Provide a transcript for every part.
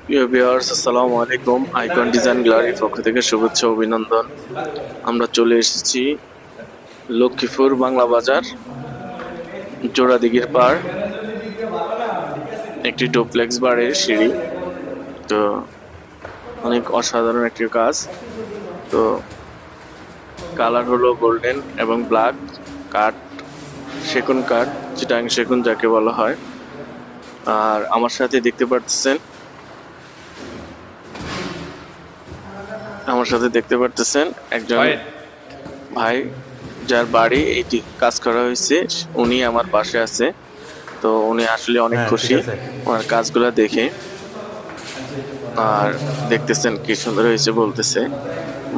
প্রিয় ভিউয়ার্স, আসসালামু আলাইকুম। আইকন ডিজাইন গ্যালারির পক্ষ থেকে শুভেচ্ছা অভিনন্দন। আমরা চলে এসেছি লক্ষ্মীপুর বাংলা বাজার, জোড়াদিঘির পাড়, একটি ডুপ্লেক্স বাড়ির সিঁড়ি। তো অনেক অসাধারণ একটি কাজ। তো কালার হলো গোল্ডেন এবং ব্ল্যাক কাঠ, সেগুন কাঠ, চিটাং সেগুন যাকে বলা হয়। আর আমার সাথে দেখতে পারতেছেন একজন ভাই, যার বাড়ি এইটি কাজ করা হয়েছে, উনি আমার পাশে আছে। তো উনি আসলে অনেক খুশি ওনার কাজগুলো দেখে। আর দেখতেছেন কি সুন্দর হয়েছে বলতেছে।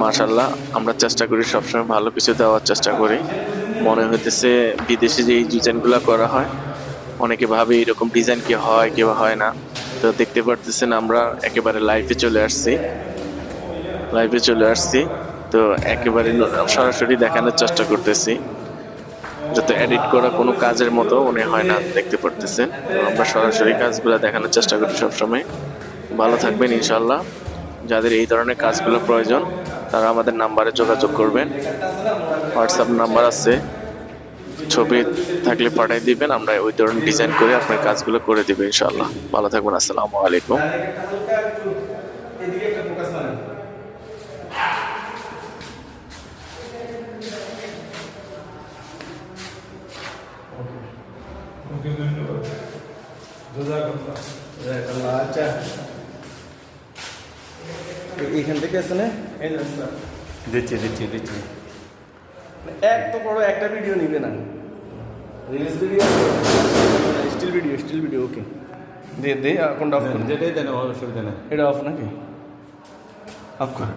মাশাআল্লাহ, আমরা চেষ্টা করি সবসময় ভালো কিছু দেওয়ার চেষ্টা করি। মনে হইতেছে বিদেশে যে এই ডিজাইনগুলো করা হয়, অনেকে ভাবে এরকম ডিজাইন কি হয় কি হয় না। তো দেখতে পারতেছেন আমরা একেবারে লাইভে চলে আসছি। তো একেবারে সরাসরি দেখানোর চেষ্টা করতেছি, যাতে এডিট করা কোনো কাজের মতো মনে হয় না। দেখতে পারতেছেন তো আমরা সরাসরি কাজগুলো দেখানোর চেষ্টা করি সবসময়। ভালো থাকবেন ইনশাল্লাহ। যাদের এই ধরনের কাজগুলো প্রয়োজন তারা আমাদের নাম্বারে যোগাযোগ করবেন। হোয়াটসঅ্যাপ নাম্বার আছে, ছবি থাকলে পাঠিয়ে দিবেন, আমরা ওই ধরনের ডিজাইন করে আপনার কাজগুলো করে দিব ইনশাল্লাহ। ভালো থাকবেন, আসসালামু আলাইকুম। আচ্ছা, এইখান থেকে আছে না? দিচ্ছি। এক তো বড় একটা ভিডিও নিবে না, রিলস ভিডিও, স্টিল ভিডিও। ওকে, দে কোনটা অফ করুন? যেটাই দেন, অসুবিধা নেই। এটা অফ নাকি? অফ কর।